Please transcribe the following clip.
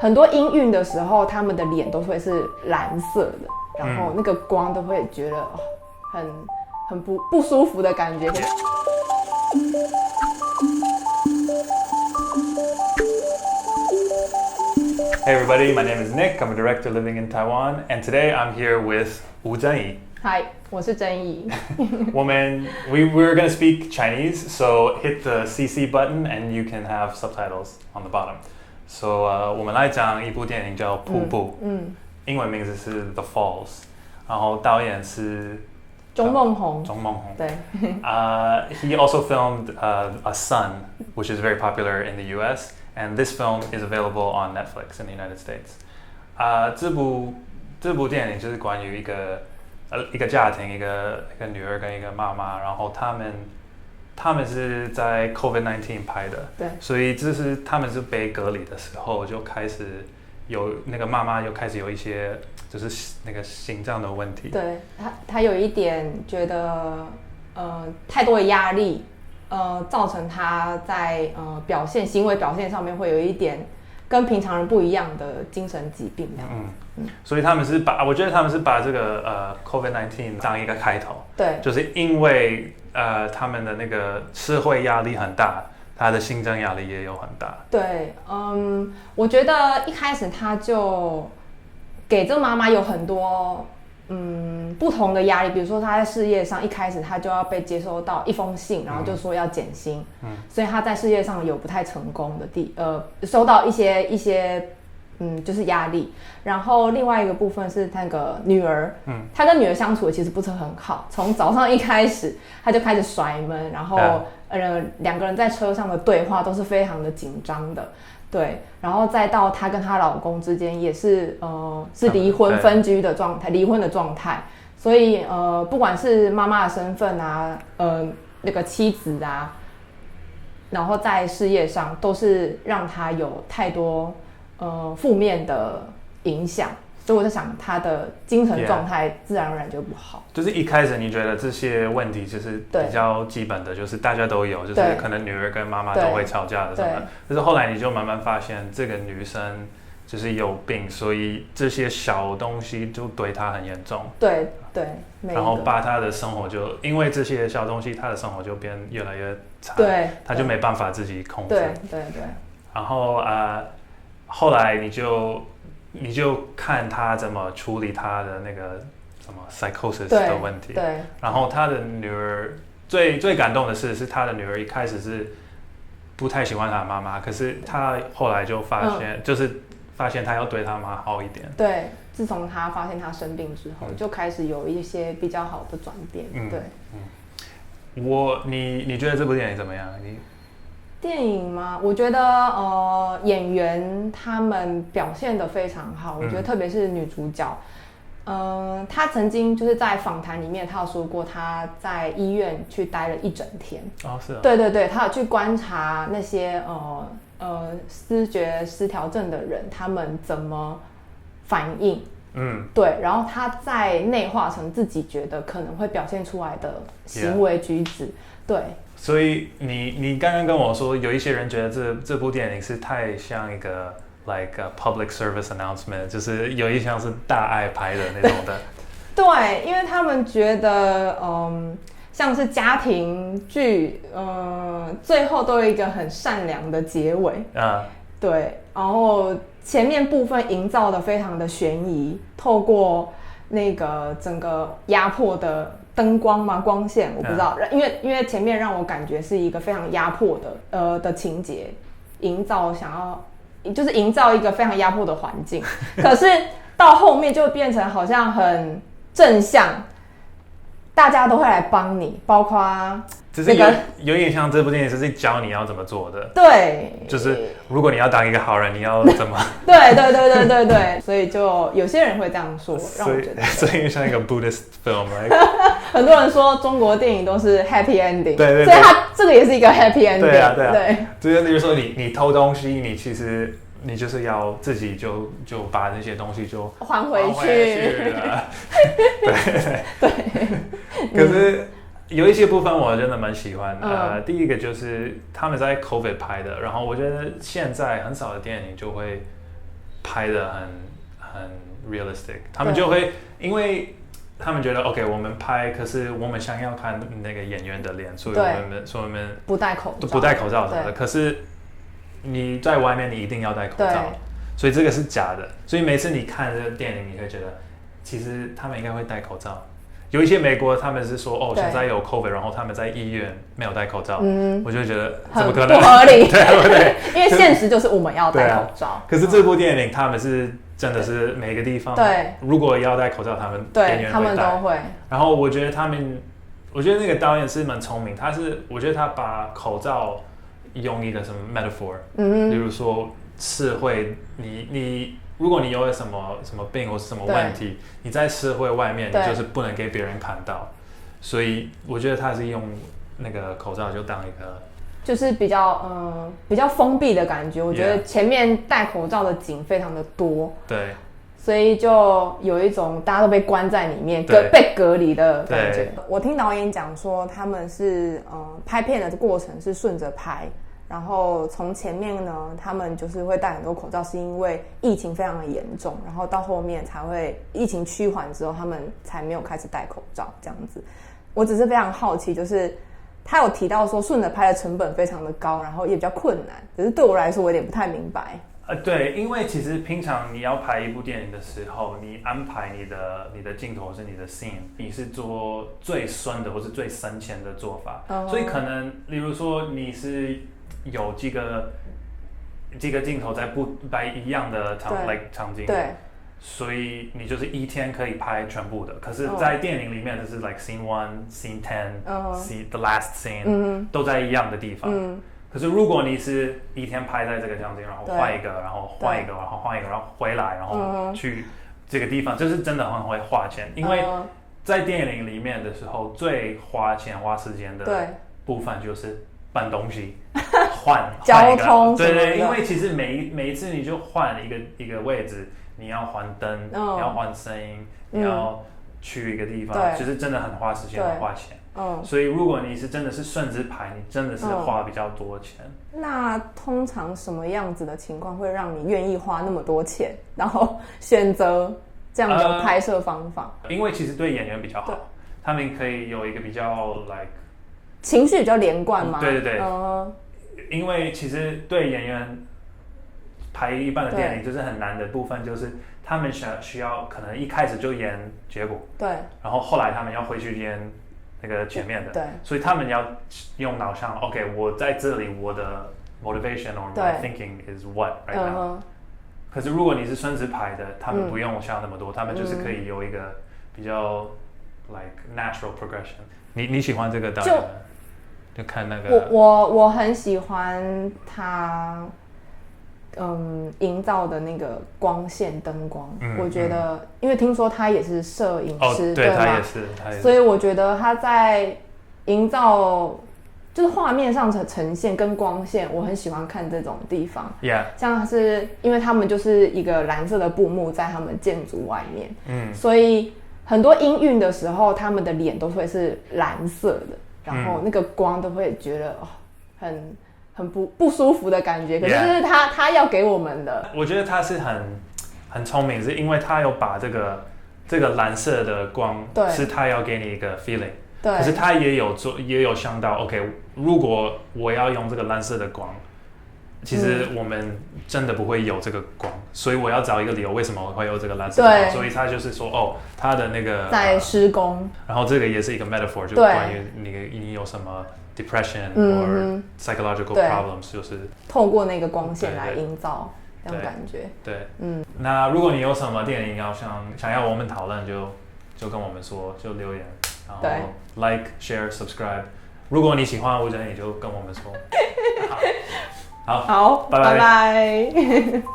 很多阴郁的时候，他们的脸都会是蓝色的，然后那个光都会觉得很不舒服的感觉。Hey everybody, my name is Nick. I'm a director living in Taiwan, and today I'm here with Wu Zhenyi. Hi, 我是珍怡。We're going to speak Chinese, so hit the CC button and you can have subtitles on the bottom. So 我们来讲一部电影叫《瀑布》，英文名字是 The Falls， 然后导演是钟孟宏。对。He also filmed A Son, which is very popular in the U.S. And this film is available on Netflix in the United States. 这部电影就是关于一个家庭，一个女儿跟一个妈妈，然后他们是在 COVID-19 拍的，对，所以他们是被隔离的时候就开始有那个妈妈又开始有一些就是那个心脏的问题。对，他有一点觉得太多的压力。造成他在行为表现上面会有一点跟平常人不一样的精神疾病这样子。所以我觉得他们是把这个COVID-19 当一个开头，对，就是因为他们的那个社会压力很大，他的心脏压力也有很大。对，我觉得一开始他就给这个妈妈有很多不同的压力，比如说他在事业上一开始他就要被接收到一封信，然后就说要减薪，所以他在事业上有不太成功的收到一些就是压力。然后另外一个部分是那个女儿，他跟女儿相处的其实不是很好，从早上一开始他就开始甩门，然后两个人在车上的对话都是非常的紧张的。对，然后再到她跟她老公之间也是离婚分居的状态，离婚的状态，所以不管是妈妈的身份啊，那个妻子啊，然后在事业上都是让她有太多负面的影响，所以我在想她的精神状态自然而然就不好。就是一开始你觉得这些问题就是比较基本的，就是大家都有，就是可能女儿跟妈妈都会吵架的什么的。但是后来你就慢慢发现这个女生就是有病，所以这些小东西就对她很严重。对，然后把她的生活就因为这些小东西，她的生活就变越来越差。对，她就没办法自己控制。对。然后后来你就看她怎么处理她的那个什么 psychosis 的问题。对。然后她的女儿最感动的是她的女儿一开始是不太喜欢她妈妈，可是她后来就发现她要对她妈好一点。对，自从她发现她生病之后，就开始有一些比较好的转变。对。你觉得这部电影怎么样？电影吗？我觉得演员他们表现得非常好，我觉得特别是女主角，她曾经就是在访谈里面，她有说过她在医院去待了一整天。是啊。对，她有去观察那些思觉失调症的人，他们怎么反应。对，然后她在内化成自己觉得可能会表现出来的行为举止。对。所以你刚刚跟我说，有一些人觉得这部电影是太像一个 like a public service announcement， 就是有一像是大爱拍的那种的。对，因为他们觉得像是家庭剧，最后都有一个很善良的结尾。对，然后前面部分营造的非常的悬疑，透过那个整个压迫的灯光嘛，光线我不知道，因为前面让我感觉是一个非常压迫的情节，营造一个非常压迫的环境，可是到后面就变成好像很正向，大家都会来帮你，包括只是有点像这部电影是教你要怎么做的。对，就是如果你要当一个好人，你要怎么对，所以就有些人会这样说，让我觉得所以像一个 Buddhist film， 很多人说中国电影都是 happy ending， 对，所以它这个也是一个 happy ending。对啊，就是比如说你偷东西，你其实你就是要自己就把那些东西就还回去了。对。可是有一些部分我真的蛮喜欢。第一个就是他们在 COVID 拍的，然后我觉得现在很少的电影就会拍的很 realistic， 他们就会因为他们觉得 OK， 我们拍，可是我们想要看那个演员的脸，所以我们不戴口罩的。可是你在外面你一定要戴口罩，所以这个是假的。所以每次你看这个电影，你会觉得其实他们应该会戴口罩。有一些美国他们是说哦，现在有 COVID， 然后他们在医院没有戴口罩，我就觉得怎么可能？不合理，对，因为现实就是我们要戴口罩。可是这部电影他们是真的是每个地方，对，如果要戴口罩，他们对他们都会。然后我觉得那个导演是蛮聪明，我觉得他把口罩用一个什么 metaphor，比如说社会，如果你有什么病或是什么问题，你在社会外面，你就是不能给别人看到。所以我觉得他是用那个口罩就当一个，就是比较封闭的感觉。我觉得前面戴口罩的景非常的多，对，所以就有一种大家都被关在里面，被隔离的感觉。我听导演讲说，他们是拍片的过程是顺着拍。然后从前面呢，他们就是会戴很多口罩，是因为疫情非常的严重，然后到后面才会疫情趋缓之后，他们才没有开始戴口罩这样子。我只是非常好奇，就是他有提到说顺着拍的成本非常的高，然后也比较困难，只是对我来说我有点不太明白。对，因为其实平常你要拍一部电影的时候，你安排你的镜头或是你的 scene， 你是做最深的或是最深浅的做法，所以可能例如说你是有几个镜头在拍一样的场景，对，所以你就是一天可以拍全部的。可是，在电影里面就是 like scene 1, scene 10, the last scene，都在一样的地方。可是如果你是一天拍在这个场景，然后换一个，然后换一个，然后换一个，然后回来，然后去这个地方，就是真的很会花钱，因为在电影里面的时候，最花钱花时间的部分就是搬东西、换交通，对，因为其实每一次你就换一个位置，你要换灯，你要换声音，你要去一个地方，其实真的很花时间、很花钱。所以如果你是真的是顺着拍，你真的是花比较多钱。那通常什么样子的情况会让你愿意花那么多钱，然后选择这样的拍摄方法？因为其实对演员比较好，他们可以有一个比较情绪比较连贯吗？对，因为其实对演员拍一般的电影就是很难的部分，就是他们需要可能一开始就演结果，对，然后后来他们要回去演那个前面的，对，所以他们要用脑想 ，OK， 我在这里我的 motivation or my thinking is what right now。可是如果你是顺着拍的，他们不用想那么多，他们就是可以有一个比较 natural progression。你喜欢这个导演吗？就看那个我很喜欢他营造的那个光线灯光，我觉得因为听说他也是摄影师，对吗？他也是，所以我觉得他在营造就是画面上的呈现跟光线，我很喜欢看这种地方。像是因为他们就是一个蓝色的布幕在他们建筑外面，所以很多音韵的时候，他们的脸都会是蓝色的，然后那个光都会觉得很不舒服的感觉，可是这是他要给我们的。我觉得他是很聪明，是因为他有把这个蓝色的光，是他要给你一个 feeling， 对。可是他也有想到 ，OK， 如果我要用这个蓝色的光，其实我们真的不会有这个光，所以我要找一个理由，为什么我会有这个蓝色的光？所以他就是说，他的那个在施工，然后这个也是一个 metaphor， 就关于你有什么depression or psychological problems， 就是透过那个光线来营造这种感觉。对，那如果你有什么电影想要我们讨论，就跟我们说，就留言，然后 like、share、subscribe。如果你喜欢，我觉得你就跟我们说。好，拜拜。